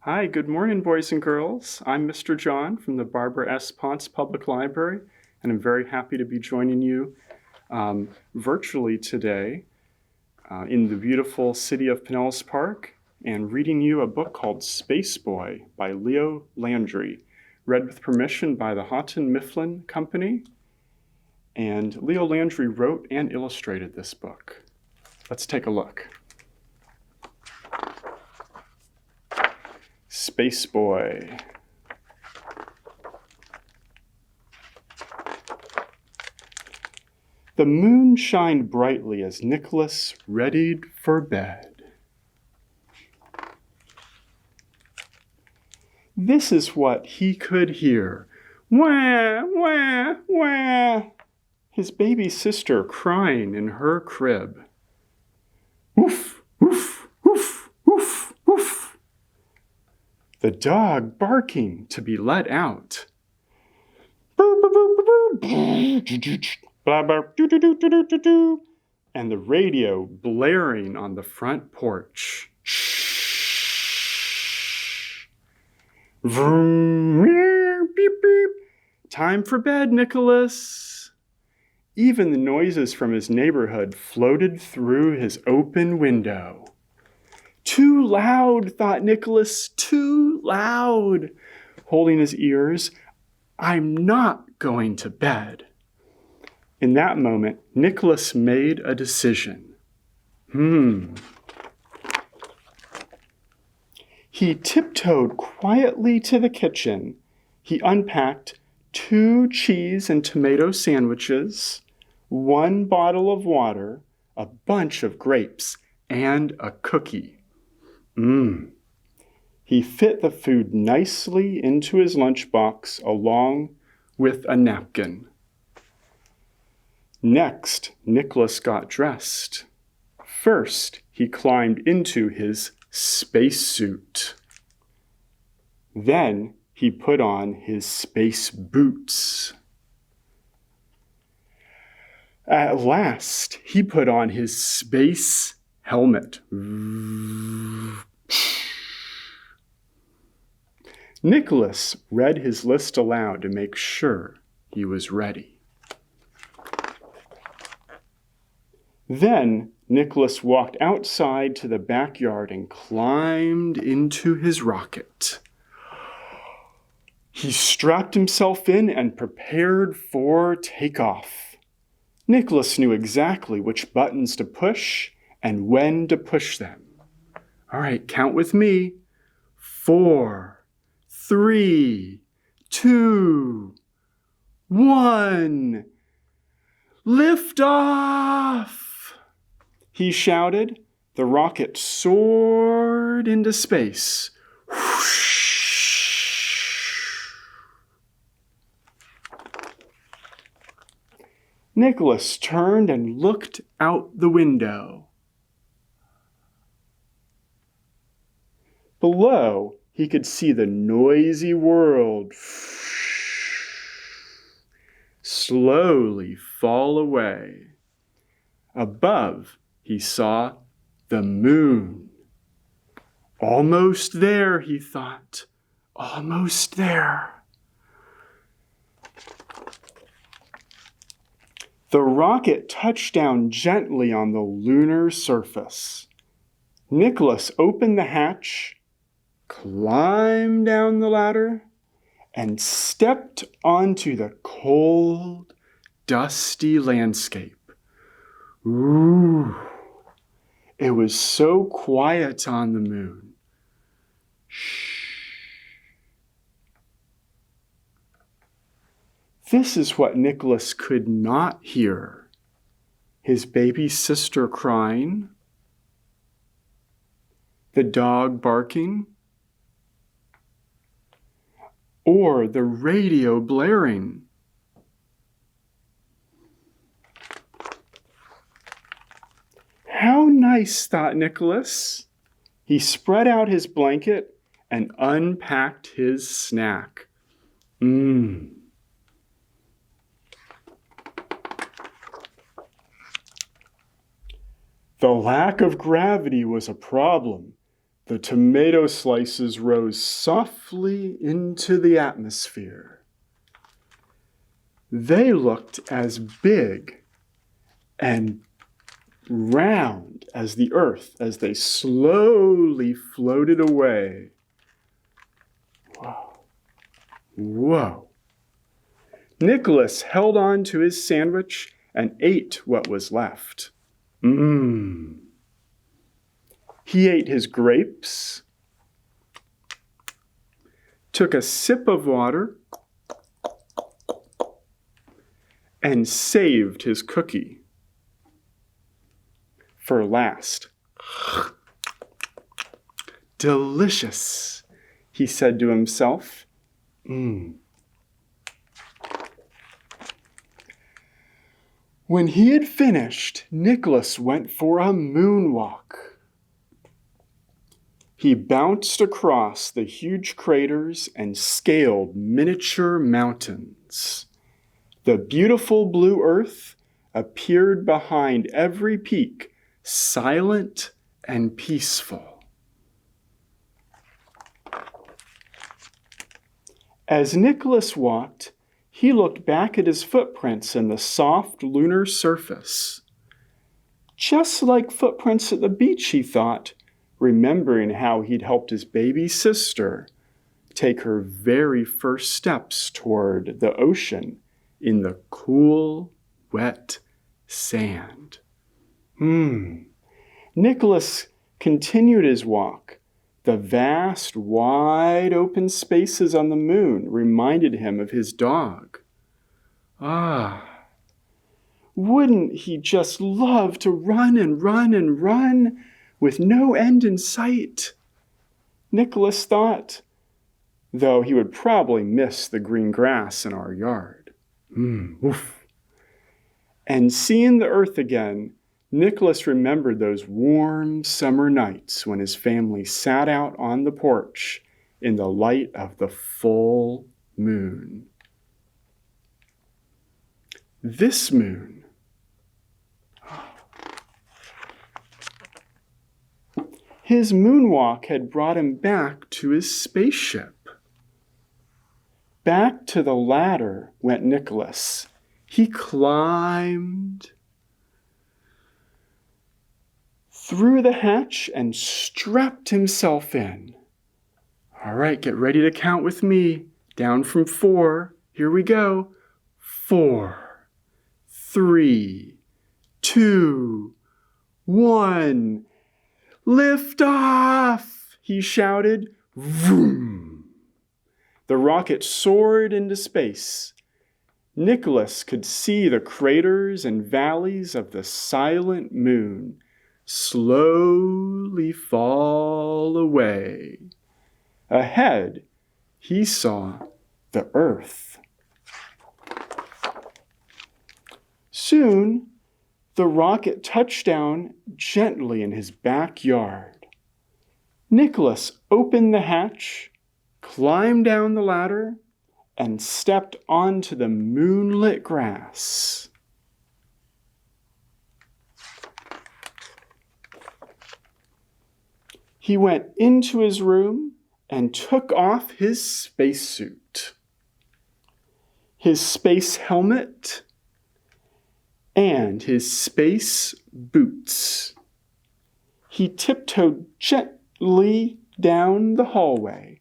Hi, good morning, boys and girls. I'm Mr. John from the Barbara S. Ponce Public Library, and I'm very happy to be joining you virtually today in the beautiful City of Pinellas Park and reading you a book called Space Boy by Leo Landry, read with permission by the Houghton Mifflin Company. And Leo Landry wrote and illustrated this book. Let's take a look. Space Boy. The moon shined brightly as Nicholas readied for bed. This is what he could hear. Wah, wah, wah. His baby sister crying in her crib. Woof, woof, woof, woof, woof. The dog barking to be let out. And the radio blaring on the front porch. Vroom, beep, beep. Time for bed, Nicholas. Even the noises from his neighborhood floated through his open window. Too loud, thought Nicholas, too loud. Holding his ears, I'm not going to bed. In that moment, Nicholas made a decision. He tiptoed quietly to the kitchen. He unpacked 2 cheese and tomato sandwiches, 1 bottle of water, a bunch of grapes, and a cookie. He fit the food nicely into his lunchbox along with a napkin. Next, Nicholas got dressed. First, he climbed into his spacesuit. Then, he put on his space boots. At last, he put on his space helmet. Nicholas read his list aloud to make sure he was ready. Then Nicholas walked outside to the backyard and climbed into his rocket. He strapped himself in and prepared for takeoff. Nicholas knew exactly which buttons to push and when to push them. All right, count with me. 4, 3, 2, 1. Liftoff! He shouted. The rocket soared into space. Whoosh! Nicholas turned and looked out the window. Below, he could see the noisy world slowly fall away. Above, he saw the moon. Almost there, he thought. Almost there. The rocket touched down gently on the lunar surface. Nicholas opened the hatch, climbed down the ladder, and stepped onto the cold, dusty landscape. Ooh, it was so quiet on the moon. Shh. This is what Nicholas could not hear. His baby sister crying, the dog barking, or the radio blaring. How nice, thought Nicholas. He spread out his blanket and unpacked his snack. The lack of gravity was a problem. The tomato slices rose softly into the atmosphere. They looked as big and round as the earth as they slowly floated away. Whoa. Whoa. Nicholas held on to his sandwich and ate what was left. He ate his grapes, took a sip of water, and saved his cookie for last. Delicious, he said to himself. When he had finished, Nicholas went for a moonwalk. He bounced across the huge craters and scaled miniature mountains. The beautiful blue earth appeared behind every peak, silent and peaceful. As Nicholas walked, he looked back at his footprints in the soft lunar surface. Just like footprints at the beach, he thought, remembering how he'd helped his baby sister take her very first steps toward the ocean in the cool, wet sand. Nicholas continued his walk. The vast, wide open spaces on the moon reminded him of his dog. Wouldn't he just love to run and run and run with no end in sight? Nicholas thought, though he would probably miss the green grass in our yard. And seeing the earth again, Nicholas remembered those warm summer nights when his family sat out on the porch in the light of the full moon. This moon, his moonwalk had brought him back to his spaceship. Back to the ladder went Nicholas. He climbed through the hatch and strapped himself in. All right, get ready to count with me. Down from 4. Here we go. 4, 3, 2, 1. Liftoff! He shouted. Vroom! The rocket soared into space. Nicholas could see the craters and valleys of the silent moon slowly fall away. Ahead, he saw the earth. Soon, the rocket touched down gently in his backyard. Nicholas opened the hatch, climbed down the ladder, and stepped onto the moonlit grass. He went into his room and took off his spacesuit, his space helmet, and his space boots. He tiptoed gently down the hallway.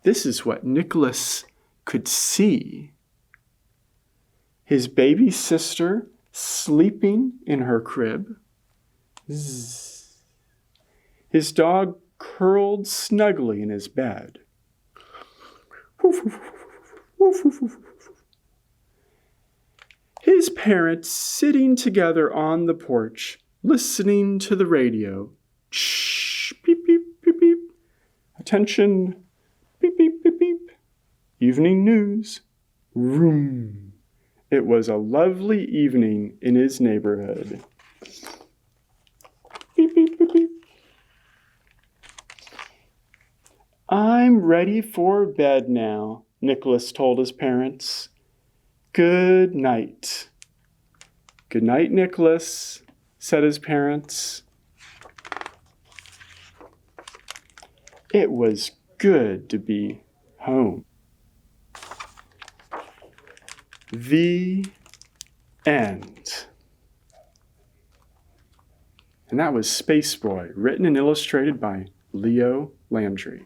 This is what Nicholas could see. His baby sister sleeping in her crib. Zzz. His dog curled snugly in his bed. His parents sitting together on the porch, listening to the radio. Shh, beep, beep, beep, beep. Attention, beep, beep, beep, beep. Evening news. Vroom. It was a lovely evening in his neighborhood. Beep, beep, beep, beep. I'm ready for bed now, Nicholas told his parents. Good night. Good night, Nicholas, said his parents. It was good to be home. The end. And that was Space Boy, written and illustrated by Leo Landry.